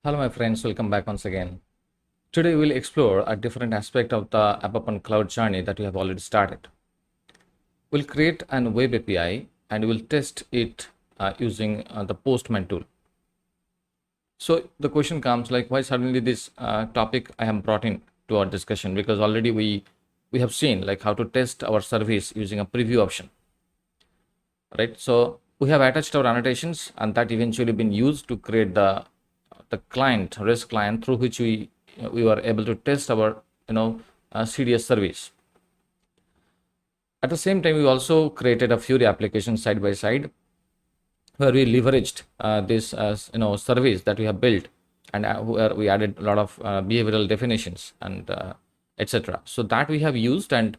Hello, my friends. Welcome back once again. Today, we'll explore a different aspect of the AppOpen Cloud journey that we have already started. We'll create an web API and we'll test it using the Postman tool. So, the question comes like, why suddenly this topic I have brought in to our discussion? Because already we have seen like how to test our service using a preview option, right? So, we have attached our annotations, and that eventually been used to create the client REST client through which we were able to test our CDS service. At the same time, we also created a Fury application side by side where we leveraged this service that we have built, and where we added a lot of behavioral definitions and etc. So that we have used, and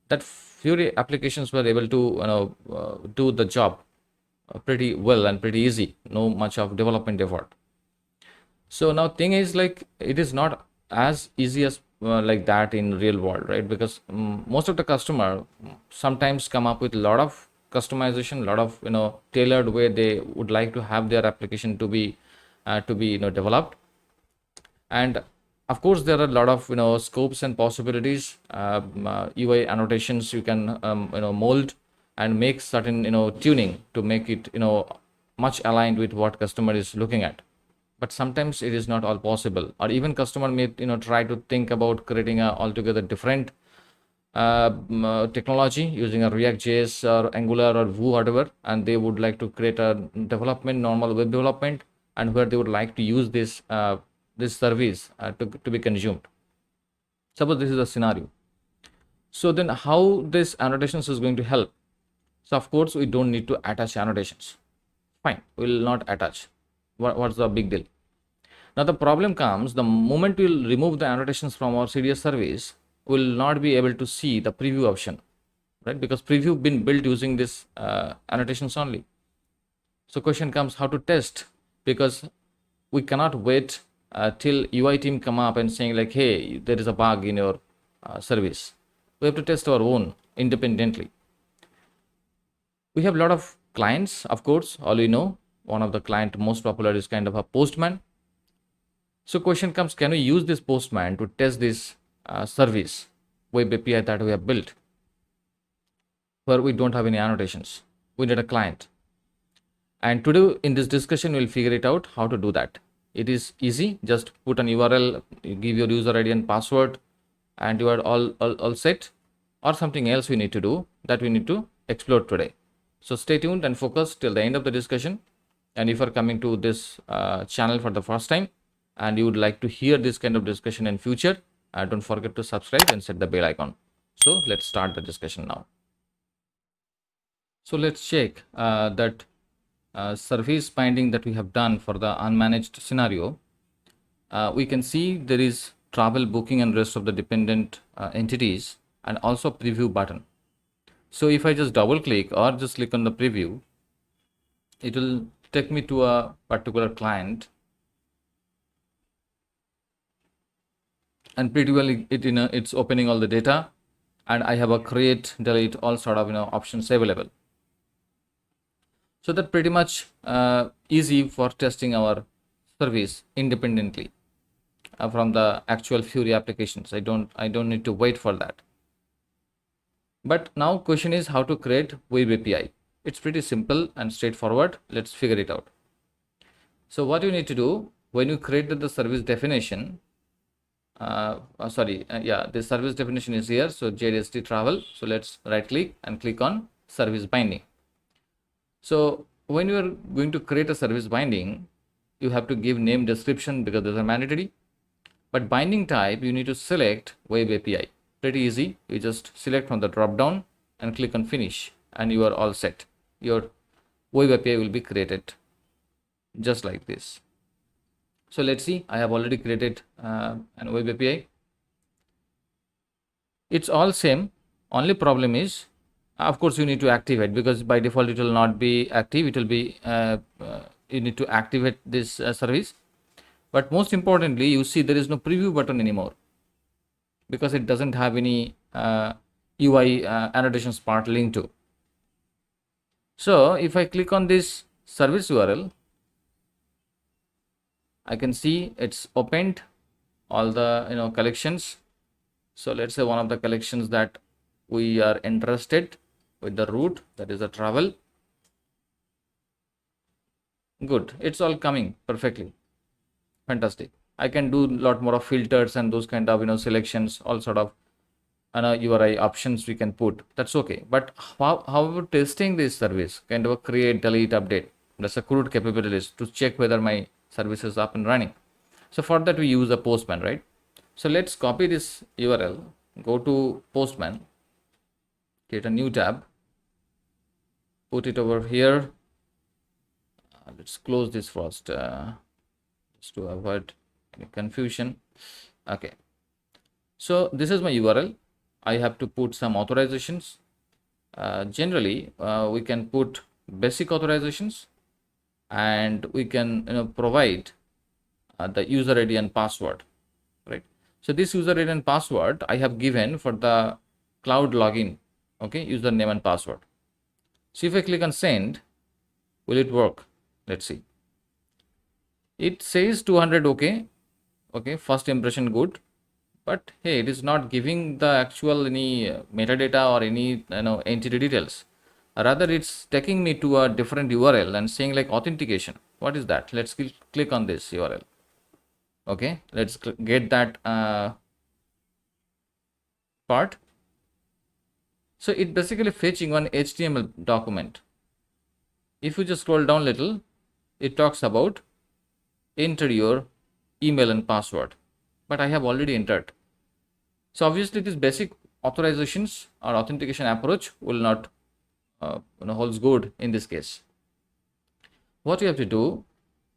that Fury applications were able to do the job pretty well and pretty easy, no much of development effort. So now thing is like it is not as easy as like that in real world, right? Because most of the customer sometimes come up with a lot of customization, a lot of tailored way they would like to have their application to be developed. And of course there are a lot of scopes and possibilities, UI annotations you can mold and make certain tuning to make it much aligned with what customer is looking at. But sometimes it is not all possible, or even customer may try to think about creating a altogether different technology using a React JS or Angular or Vue, whatever, and they would like to create a development, normal web development, and where they would like to use this service to be consumed. Suppose this is a scenario. So then how this annotations is going to help? So of course we don't need to attach annotations. Fine, we will not attach. What's the big deal? Now the problem comes the moment we'll remove the annotations from our CDS service, we'll not be able to see the preview option, right? Because preview been built using this annotations only. So question comes how to test, because we cannot wait till UI team come up and saying like, hey, there is a bug in your service. We have to test our own independently. We have a lot of clients, of course, all we know. One of the client most popular is kind of a Postman. So question comes, can we use this Postman to test this service web API that we have built where we don't have any annotations? We need a client. And today in this discussion, we'll figure it out how to do that. It is easy. Just put an URL, you give your user ID and password, and you are all set. Or something else we need to do that we need to explore today. So stay tuned and focus till the end of the discussion. And if you are coming to this channel for the first time and you would like to hear this kind of discussion in future, don't forget to subscribe and set the bell icon. So let's start the discussion now. So let's check that service binding that we have done for the unmanaged scenario. We can see there is travel, booking, and rest of the dependent entities, and also preview button. So if I just double click or just click on the preview, it will take me to a particular client, and pretty well it's opening all the data, and I have a create, delete, all sort of options available. So that pretty much easy for testing our service independently from the actual Fury applications. I don't need to wait for that. But now question is how to create web API. It's pretty simple and straightforward. Let's figure it out. So what you need to do when you created the service definition, this service definition is here. So JDST travel. So let's right click and click on service binding. So when you are going to create a service binding, you have to give name, description, because those are mandatory. But binding type, you need to select web API. Pretty easy. You just select from the drop down and click on finish, and you are all set. Your web API will be created just like this. So let's see, I have already created an web API. It's all same. Only problem is, of course, you need to activate, because by default it will not be active. It will be you need to activate this service. But most importantly, you see there is no preview button anymore, because it doesn't have any UI annotations part linked to. So if I click on this service URL, I can see it's opened all the collections. So let's say one of the collections that we are interested with the route, that is the travel. Good, it's all coming perfectly. Fantastic. I can do a lot more of filters and those kind of selections, all sort of URI options we can put. That's okay. But however, testing this service, kind of a create, delete, update, that's a crude capabilities to check whether my service is up and running. So for that we use a Postman, right? So let's copy this URL, go to Postman, create a new tab, put it over here. Let's close this first, just to avoid any confusion. Okay. So this is my URL. I have to put some authorizations. Generally, we can put basic authorizations, and we can provide the user ID and password, right? So this user ID and password I have given for the cloud login, okay, username and password. So if I click on send, will it work? Let's see. It says 200 okay, first impression good, but hey, it is not giving the actual any metadata or any entity details. Rather, it's taking me to a different URL and saying like authentication. What is that? Let's click on this URL. Okay, let's get that part. So it basically fetching one HTML document. If you just scroll down a little, it talks about enter your email and password, but I have already entered. So obviously this basic authorizations or authentication approach will not holds good in this case. What we have to do,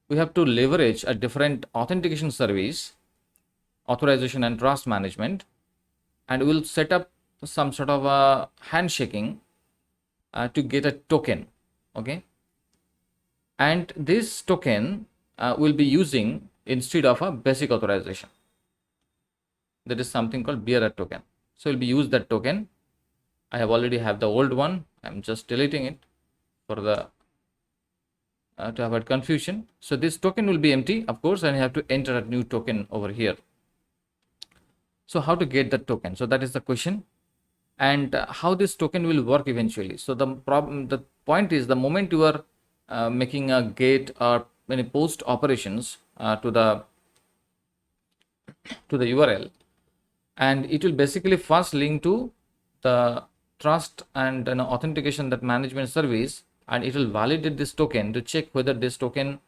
we have to leverage a different authentication service, authorization and trust management, and we'll set up some sort of a handshaking to get a token. Okay, and this token will be using instead of a basic authorization. That is something called bearer token. So we'll be use that token. I have already have the old one. I'm just deleting it for the to avoid confusion. So this token will be empty, of course, and you have to enter a new token over here. So how to get that token? So that is the question, and how this token will work eventually. So the point is, the moment you are making a get or any post operations to the URL, and it will basically first link to the trust and authentication that management service, and it will validate this token to check whether this token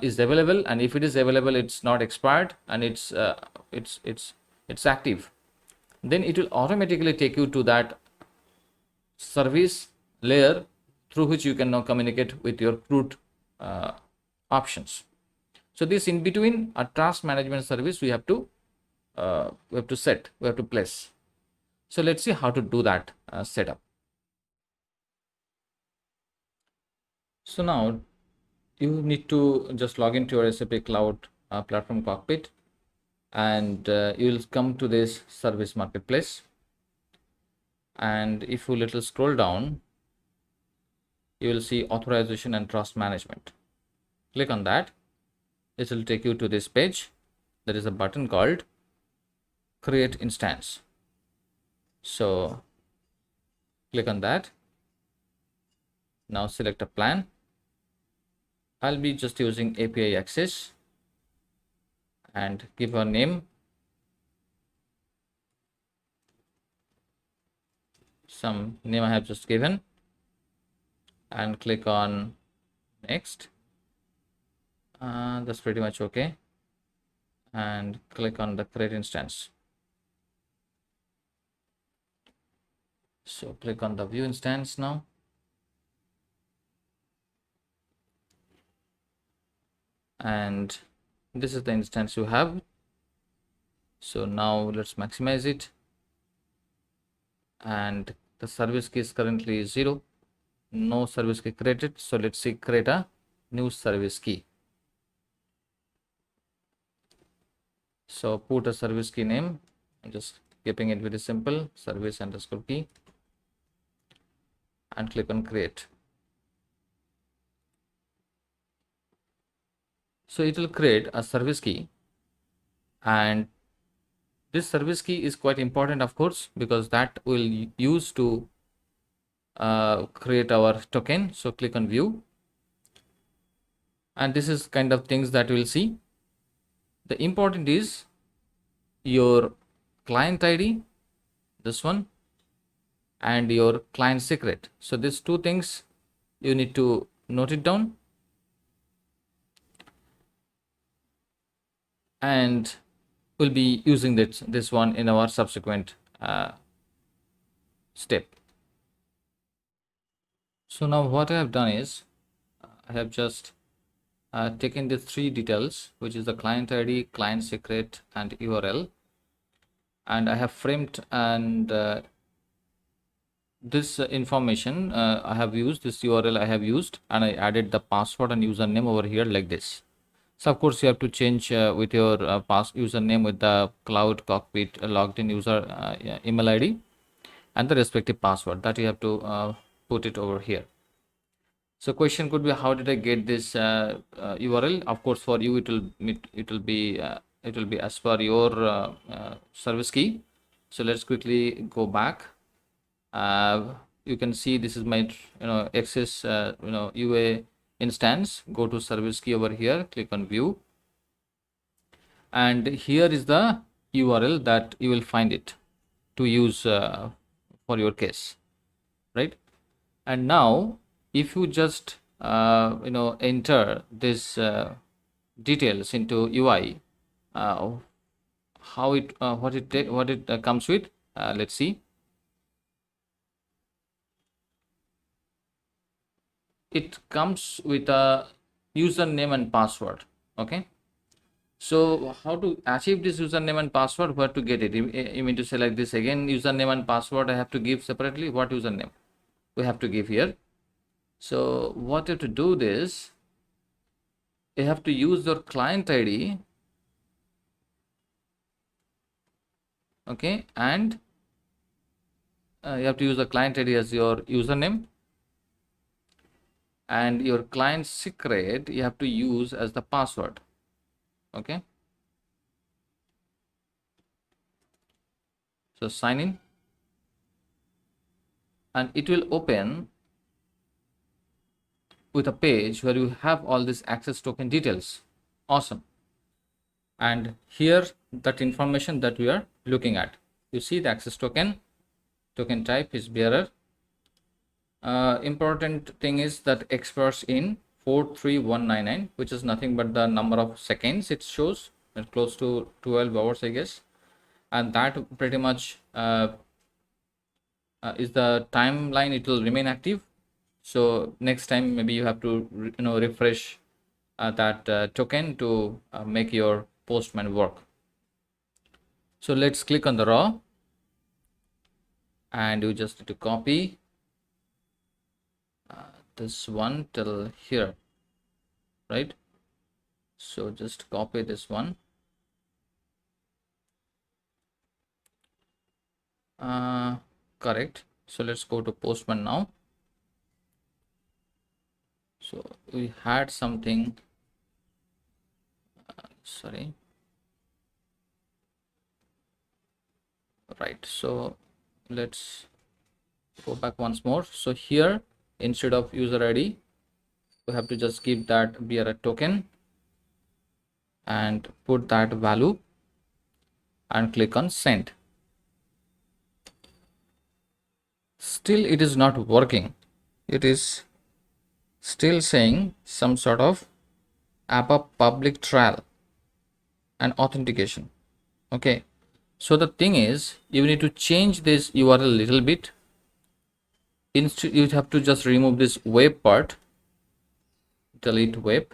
is available, and if it is available, it's not expired, and it's active. Then it will automatically take you to that service layer through which you can now communicate with your root options. So this in between a trust management service we have to set, we have to place. So let's see how to do that setup. So now you need to just log into your SAP Cloud Platform Cockpit, and you will come to this service marketplace. And if you little scroll down, you will see authorization and trust management. Click on that. This will take you to this page. There is a button called create instance. So click on that. Now select a plan. I'll be just using API access and give a name. Some name I have just given, and click on next. That's pretty much okay. And click on the create instance. So click on the view instance now. And this is the instance you have. So now let's maximize it. And the service key is currently 0. No service key created. So let's see, create a new service key. So put a service key name. I'm just keeping it very simple, service underscore key, and click on create. So it will create a service key, and this service key is quite important, of course, because that will use to create our token. So click on view, and this is kind of things that we'll see. The important is your client ID, this one, and your client secret. So these two things you need to note it down, and we'll be using this one in our subsequent step. So now what I have done is I have just taken the three details, which is the client ID, client secret, and URL, and I have framed and this information I have used, this URL I have used, and I added the password and username over here like this. So of course you have to change with your username with the Cloud Cockpit logged in user email ID and the respective password that you have to put it over here. So question could be, how did I get this URL? Of course, for you it will be as per your service key. So let's quickly go back. You can see this is my access UA instance. Go to service key over here, click on view, and here is the URL that you will find it to use for your case, right? And now if you just enter this details into UI, how it what it comes with, let's see. It comes with a username and password. Okay, so how to achieve this username and password, where to get it? You mean to say like this again, username and password I have to give separately? What username we have to give here? So what you have to do this, you have to use your client ID, okay, and you have to use the client ID as your username, and your client secret you have to use as the password. Okay, so sign in, and it will open with a page where you have all these access token details. Awesome. And here that information that we are looking at, you see the access token type is bearer. Important thing is that expires in 43199, which is nothing but the number of seconds it shows, close to 12 hours I guess, and that pretty much is the timeline it will remain active. So next time maybe you have to refresh that token to make your Postman work. So let's click on the raw, and you just need to copy this one till here, right? So just copy this one, correct. So let's go to Postman now. So we had something, sorry, right? So let's go back once more. So here, instead of user ID, we have to just give that bearer token and put that value and click on send. Still it is not working. It is still saying some sort of ABAP public trial and authentication. Okay, so the thing is, you need to change this URL a little bit. Instead you have to just remove this web part, delete web,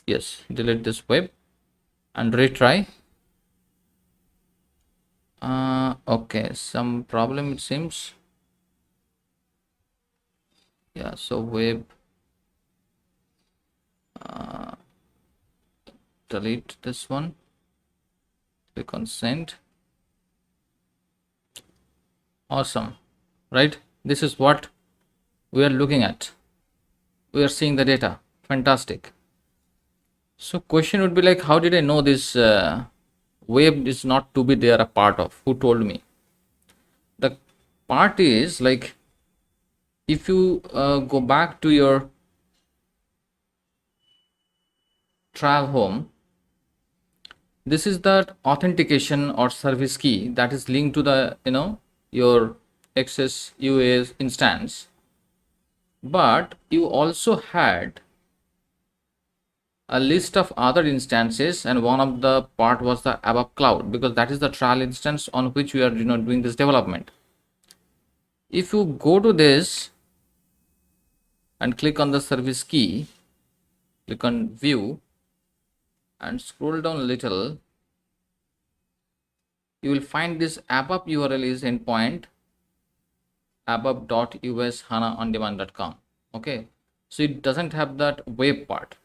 yes, delete this web and retry. Okay, some problem it seems. Yeah, so web, delete this one, click on send. Awesome, right? This is what we are looking at. We are seeing the data. Fantastic. So question would be like, how did I know this web is not to be there a part of? Who told me? The part is like, if you go back to your trial home, this is the authentication or service key that is linked to the your access UAS instance. But you also had a list of other instances, and one of the part was the ABAP cloud, because that is the trial instance on which we are doing this development. If you go to this and click on the service key, click on view and scroll down a little, you will find this ABAP URL is endpoint abap.ushanaondemand.com. Okay, so it doesn't have that web part,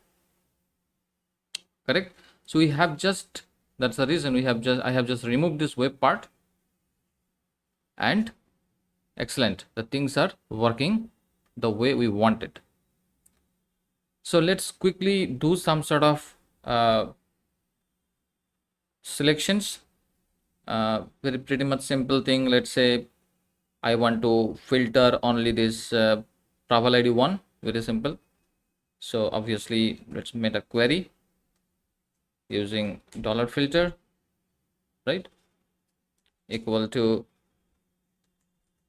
correct? So we have just, that's the reason I have just removed this web part, and excellent, the things are working the way we want it. So let's quickly do some sort of selections. Very pretty much simple thing. Let's say I want to filter only this travel ID one. Very simple. So obviously let's make a query using $filter, right, equal to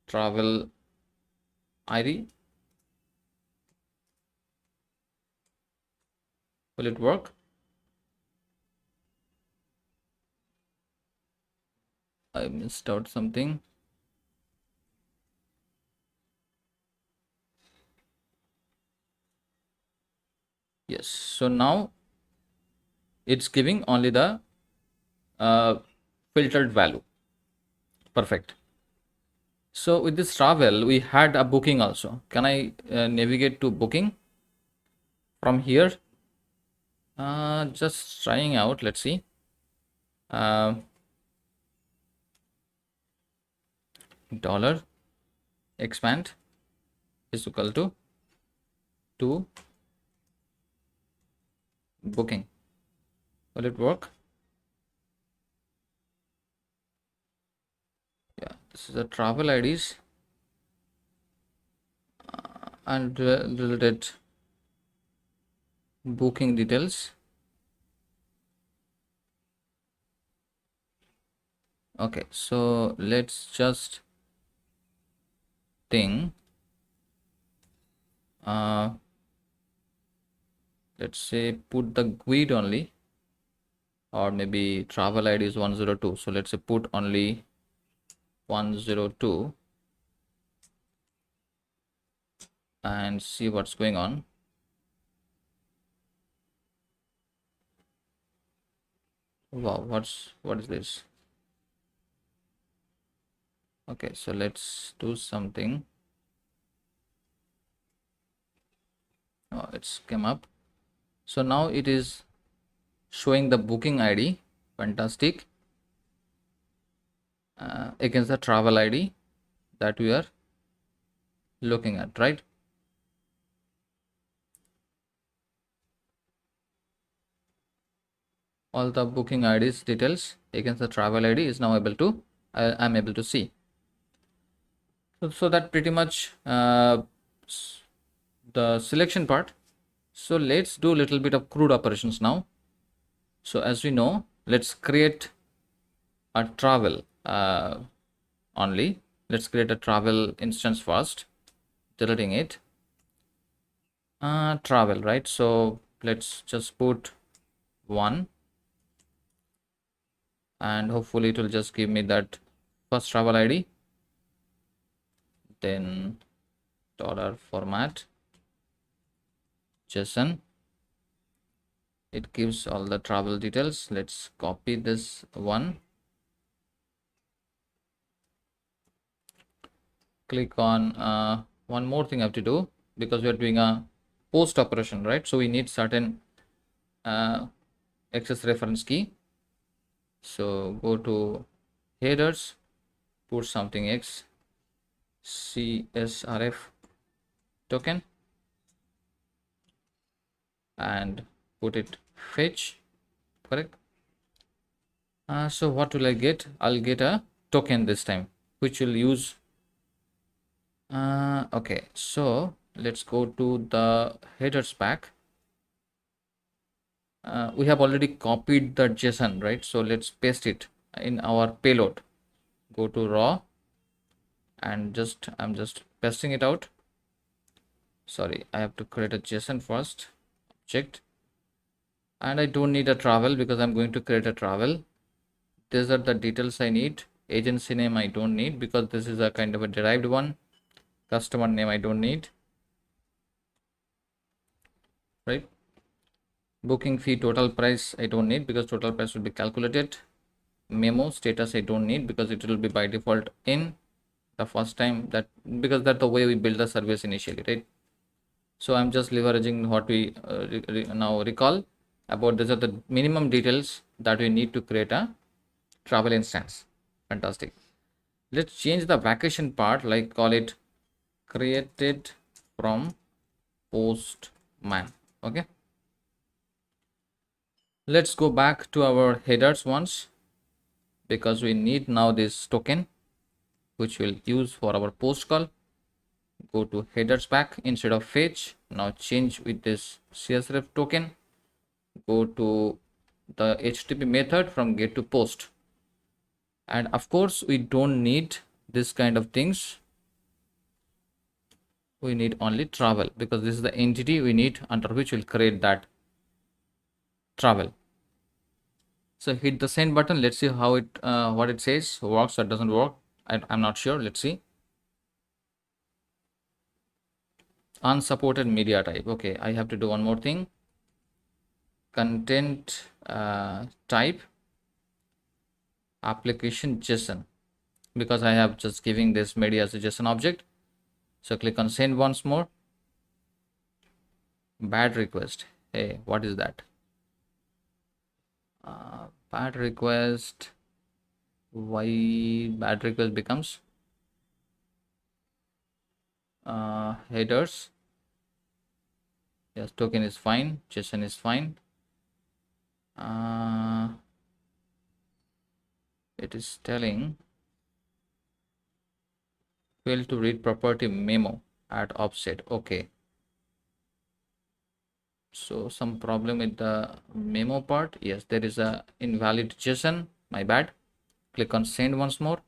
travel ID. Will it work? I missed out something. Yes, so now it's giving only the filtered value. Perfect. So with this travel, we had a booking also. Can I navigate to booking from here? Just trying out. Let's see. Dollar expand is equal to booking. Will it work? Yeah, this is the travel IDs and related booking details. Okay, so let's just think. Let's say put the GUID only, or maybe travel ID is 102. So let's say put only 102 and see what's going on. Wow, what is this? Okay, so let's do something. Oh, it's came up. So now it is showing the booking ID. Fantastic. Against the travel ID that we are looking at, right? All the booking IDs details against the travel ID is now able to, I'm able to see. So that pretty much the selection part. So let's do a little bit of CRUD operations now. So as we know, let's create a travel only. Let's create a travel instance first, deleting it. Travel, right? So let's just put 1, and hopefully it will just give me that first travel ID. Then $format JSON. It gives all the travel details. Let's copy this one. Click on one more thing I have to do, because we are doing a post operation, right? So we need certain access reference key. So go to headers, put something X CSRF token and put it fetch, correct. So what will I get? I'll get a token this time, which will use okay, so let's go to the headers pack. We have already copied the JSON, right? So let's paste it in our payload. Go to raw and I'm just pasting it out. Sorry, I have to create a JSON first object, and I don't need a travel because I'm going to create a travel. These are the details I need. Agency name I don't need because this is a kind of a derived one. Customer name I don't need, right? Booking fee, total price I don't need because total price will be calculated. Memo status I don't need because it will be by default in the first time, that because that's the way we build the service initially, right? So I'm just leveraging what we now recall about. These are the minimum details that we need to create a travel instance. Fantastic. Let's change the vacation part, like call it created from postman. Okay, let's go back to our headers once because we need now this token which we'll use for our post call. Go to headers pack instead of fetch. Now change with this csref token. Go to the HTTP method from get to post. And of course, we don't need this kind of things. We need only travel because this is the entity we need under which we'll create that travel. So hit the send button. Let's see how it what it says, works or doesn't work. I'm not sure. Let's see. Unsupported media type. Okay, I have to do one more thing. Content type application JSON, because I have just giving this media as a JSON object. So click on send once more. Bad request. Hey, what is that? Bad request. Why bad request becomes headers? Yes, token is fine. JSON is fine. It is telling fail to read property memo at offset. Okay, so some problem with the memo part. Yes, there is a invalid JSON, my bad. Click on send once more.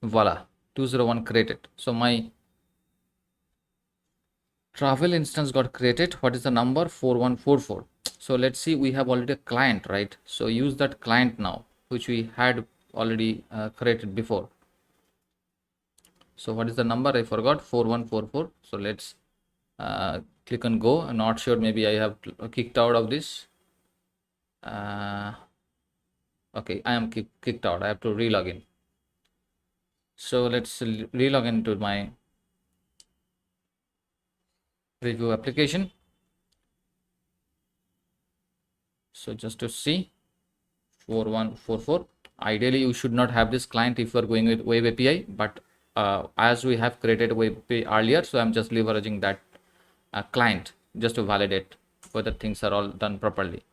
Voila, 201 created. So my travel instance got created. What is the number? 4144. So let's see, we have already a client, right? So use that client now, which we had already created before. So what is the number? I forgot. 4144. So let's click on go. I'm not sure, maybe I have kicked out of this. Okay, I am kicked out. I have to relog in. So let's relog into my preview application. So just to see 4144. Ideally, you should not have this client if you are going with web API, but as we have created web API earlier, so I'm just leveraging that client just to validate whether things are all done properly.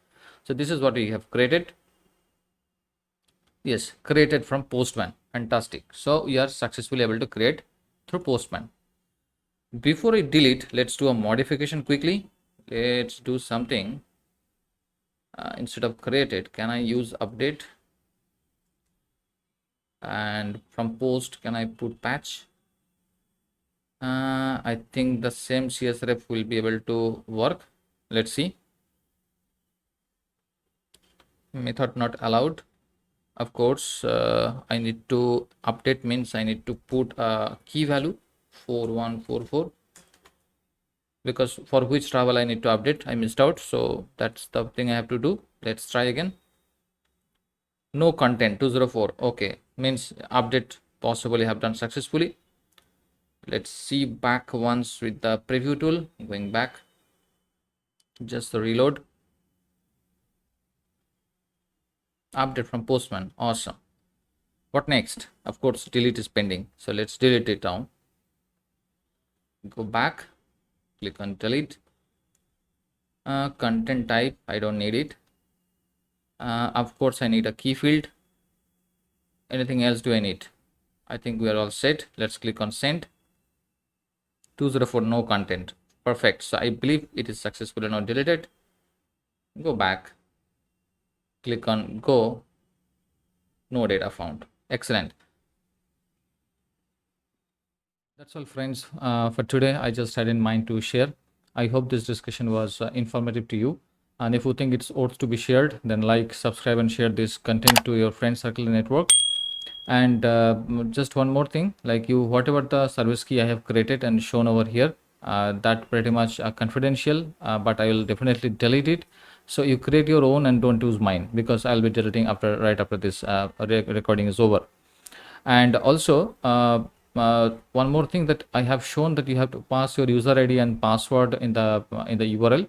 So this is what we have created. Yes, created from postman. Fantastic. So we are successfully able to create through postman. Before I delete, let's do a modification quickly. Let's do something. Instead of created, can I use update? And from post, can I put patch? I think the same CSRF will be able to work. Let's see. Method not allowed. Of course, I need to update, means I need to put a key value 4144, because for which travel I need to update, I missed out. So that's the thing I have to do. Let's try again. No content 204. Okay, means update possibly have done successfully. Let's see back once with the preview tool. Going back, just the reload. Update from postman. Awesome. What next? Of course, delete is pending. So let's delete it down. Go back. click on delete. Content type, I don't need it. Of course, I need a key field. Anything else do I need? I think we are all set. Let's click on send. 204, no content. Perfect. So I believe it is successfully now deleted. Go back. Click on go. No data found. Excellent. That's all, friends, for today. I just had in mind to share. I hope this discussion was informative to you. And if you think it's ought to be shared, then like, subscribe, and share this content to your friend circle and network. And just one more thing, like whatever the service key I have created and shown over here, that pretty much confidential, but I will definitely delete it. So you create your own and don't use mine, because I'll be deleting right after this recording is over. And also one more thing, that I have shown that you have to pass your user ID and password in the URL.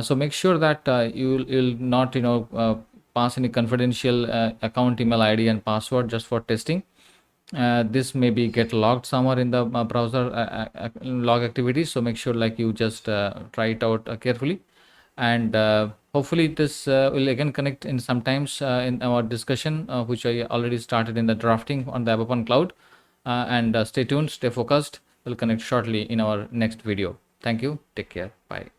So make sure that you'll not pass any confidential account email ID and password just for testing. This maybe get logged somewhere in the browser log activity. So make sure like you just try it out carefully. And hopefully this will again connect in sometimes in our discussion, which I already started in the drafting on the AppOpen Cloud. And stay tuned, stay focused. We'll connect shortly in our next video. Thank you. Take care. Bye.